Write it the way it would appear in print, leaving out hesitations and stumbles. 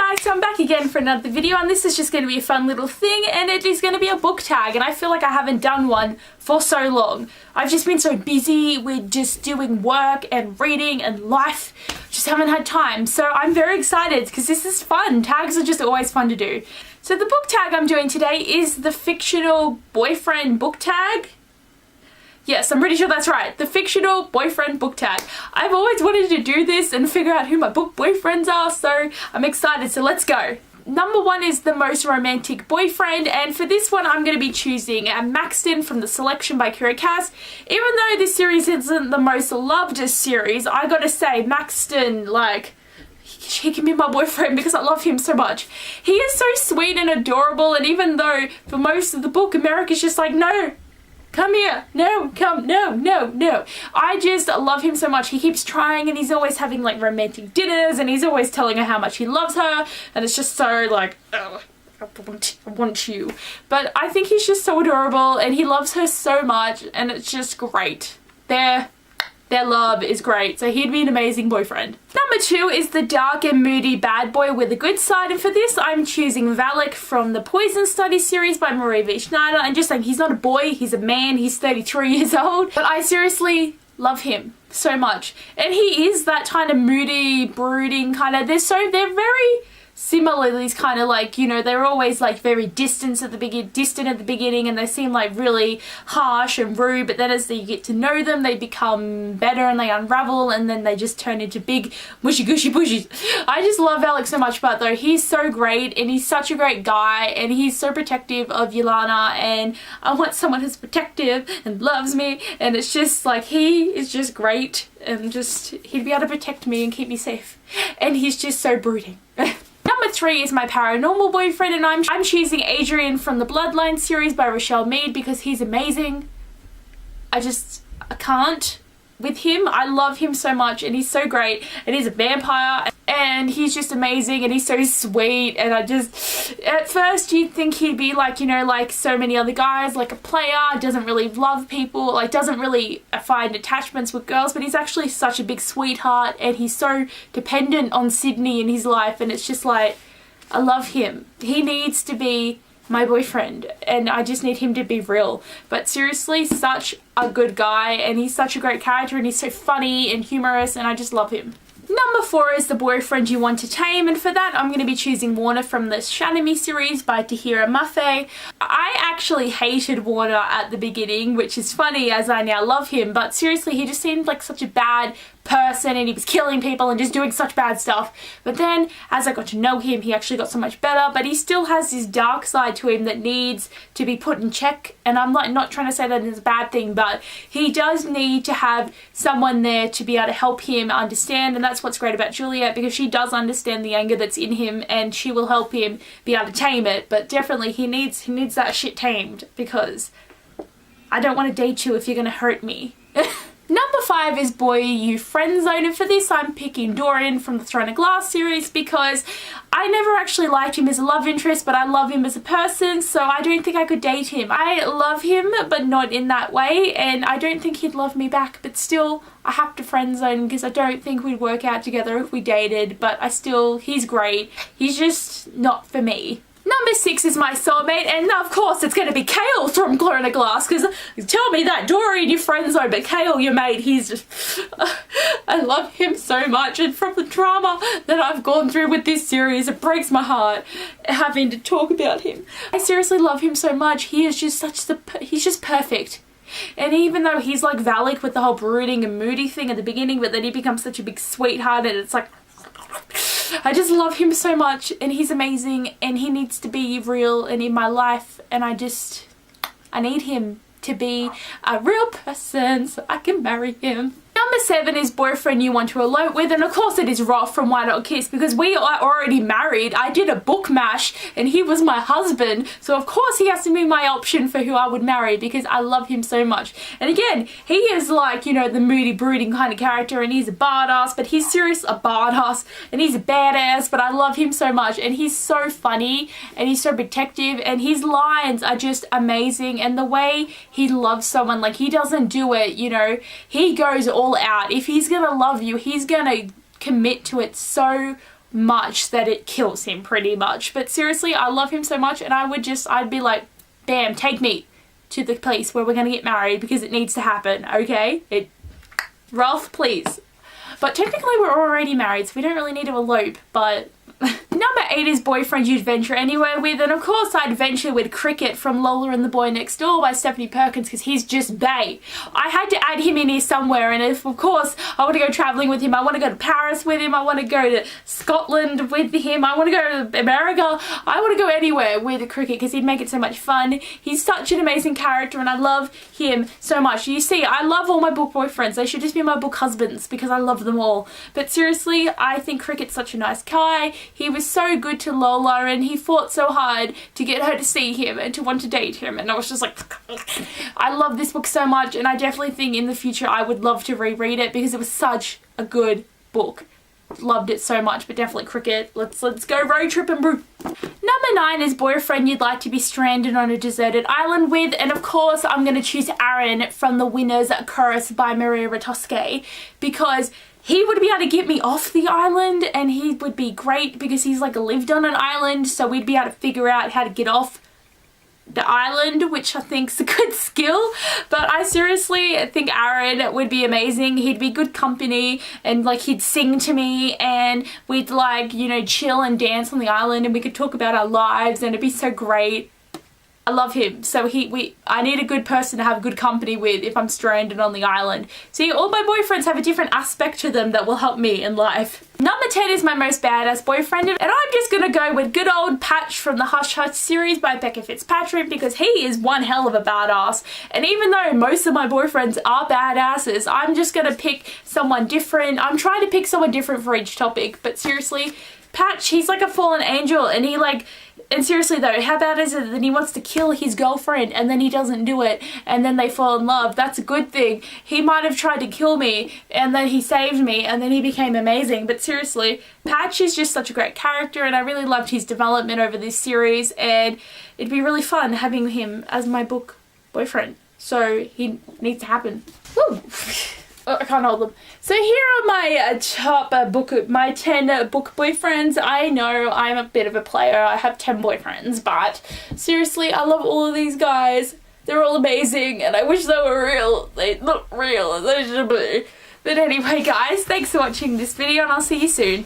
guys, so I'm back again for another video, and this is just going to be a fun little thing, and it is going to be a book tag, and I feel like I haven't done one for so long. I've just been so busy with just doing work and reading and life, just haven't had time, so I'm very excited because this is fun. Tags are just always fun to do. So the book tag I'm doing today is the Fictional Boyfriend book tag. Yes, I'm pretty sure that's right. The Fictional Boyfriend book tag. I've always wanted to do this and figure out who my book boyfriends are, so I'm excited, so let's go. Number one is the most romantic boyfriend, and for this one I'm going to be choosing Maxton from the selection by Kira Cass. Even though this series isn't the most loved series, I gotta say Maxton, like, he can be my boyfriend because I love him so much. He is so sweet and adorable, and even though for most of the book America's just like, no, come here, no, come, no, no, no. I just love him so much. He keeps trying, and he's always having like romantic dinners, and he's always telling her how much he loves her, and it's just so like, ugh, I want you. But I think he's just so adorable, and he loves her so much, and it's just great. Their love is great, so he'd be an amazing boyfriend. Number two is the dark and moody bad boy with a good side, and for this I'm choosing Abbeyleec from the Poison Study series by Marie V. Schneider, and just saying he's not a boy, he's a man, he's 33 years old, but I seriously love him so much. And he is that kind of moody, brooding kind of, they're very similar, these kind of like, you know, they're always like very distant at the beginning, and they seem like really harsh and rude, but then as you get to know them they become better and they unravel, and then they just turn into big mushy gushy bushies. I just love Abbeyleec so much, but though he's so great, and he's such a great guy, and he's so protective of Yelena, and I want someone who's protective and loves me, and it's just like, he is just great, and just he'd be able to protect me and keep me safe, and he's just so brooding. Number three is my paranormal boyfriend, and I'm choosing Adrian from the Bloodline series by Rochelle Mead because he's amazing. I can't with him. I love him so much, and he's so great, and he's a vampire, and he's just amazing, and he's so sweet, and I just, at first you'd think he'd be like, you know, like so many other guys, like a player, doesn't really love people, like doesn't really find attachments with girls, but he's actually such a big sweetheart, and he's so dependent on Sydney in his life, and it's just like, I love him. He needs to be my boyfriend, and I just need him to be real. But seriously, such a good guy, and he's such a great character, and he's so funny and humorous, and I just love him. Number four is the boyfriend you want to tame, and for that I'm going to be choosing Warner from the Shanami series by Tahira Mafe. I actually hated Warner at the beginning, which is funny as I now love him, but seriously he just seemed like such a bad person, and he was killing people and just doing such bad stuff. But then as I got to know him, he actually got so much better, but he still has this dark side to him that needs to be put in check, and I'm not trying to say that it's a bad thing, but he does need to have someone there to be able to help him understand, and that's what's great about Juliet, because she does understand the anger that's in him, and she will help him be able to tame it. But definitely he needs that shit tamed, because I don't want to date you if you're gonna hurt me. Number five is Boy You Friend Zone, and for this I'm picking Dorian from the Throne of Glass series because I never actually liked him as a love interest, but I love him as a person, so I don't think I could date him. I love him, but not in that way, and I don't think he'd love me back, but still I have to friend zone because I don't think we'd work out together if we dated, but he's great. He's just not for me. Number six is my soulmate, and of course it's going to be Kale from Throne of Glass, because tell me that Dorian your friend zone, but Kale your mate, he's just, I love him so much, and from the drama that I've gone through with this series, it breaks my heart having to talk about him. I seriously love him so much. He is just he's just perfect. And even though he's like Abbeyleec with the whole brooding and moody thing at the beginning, but then he becomes such a big sweetheart, and it's like, I just love him so much, and he's amazing, and he needs to be real and in my life, and I need him to be a real person so I can marry him. Number seven is boyfriend you want to elope with, and of course it is Roth from Why Not Kiss, because we are already married. I did a book mash and he was my husband, so of course he has to be my option for who I would marry because I love him so much. And again, he is like, you know, the moody brooding kind of character, and he's a badass, but he's serious a badass, and he's a badass, but I love him so much, and he's so funny, and he's so protective, and his lines are just amazing, and the way he loves someone, like he doesn't do it, you know, he goes all out. If he's gonna love you, he's gonna commit to it so much that it kills him pretty much. But seriously, I love him so much, and I'd be like, bam, take me to the place where we're gonna get married because it needs to happen, okay? Ralph, please. But technically we're already married, so we don't really need to elope, but... Number 8 is boyfriend you'd venture anywhere with, and of course I'd venture with Cricket from Lola and the Boy Next Door by Stephanie Perkins because he's just bae. I had to add him in here somewhere, and if, of course, I want to go travelling with him, I want to go to Paris with him, I want to go to Scotland with him, I want to go to America, I want to go anywhere with Cricket because he'd make it so much fun. He's such an amazing character and I love him so much. You see, I love all my book boyfriends. They should just be my book husbands because I love them all. But seriously, I think Cricket's such a nice guy. He was so good to Lola and he fought so hard to get her to see him and to want to date him, and I was just like, I love this book so much, and I definitely think in the future I would love to reread it because it was such a good book. Loved it so much. But definitely Cricket. Let's go road trip and brew. Number 9 is boyfriend you'd like to be stranded on a deserted island with, and of course I'm going to choose Aaron from The Winner's Curse by Maria Rotosque because he would be able to get me off the island, and he would be great because he's like lived on an island, so we'd be able to figure out how to get off the island, which I think is a good skill. But I seriously think Aaron would be amazing. He'd be good company, and like he'd sing to me, and we'd like, you know, chill and dance on the island, and we could talk about our lives, and it'd be so great. I love him. So I need a good person to have good company with if I'm stranded on the island. See, all my boyfriends have a different aspect to them that will help me in life. Number 10 is my most badass boyfriend, and I'm just gonna go with good old Patch from the Hush Hush series by Becca Fitzpatrick because he is one hell of a badass. And even though most of my boyfriends are badasses, I'm just gonna pick someone different. I'm trying to pick someone different for each topic, but seriously, Patch, he's like a fallen angel, and and seriously though, how bad is it that he wants to kill his girlfriend and then he doesn't do it and then they fall in love? That's a good thing. He might have tried to kill me and then he saved me and then he became amazing. But seriously, Patch is just such a great character, and I really loved his development over this series, and it'd be really fun having him as my book boyfriend. So he needs to happen. Woo! I can't hold them. So here are my top my 10 book boyfriends. I know I'm a bit of a player. I have 10 boyfriends, but seriously, I love all of these guys. They're all amazing, and I wish they were real. They're not real. They should be. But anyway, guys, thanks for watching this video, and I'll see you soon.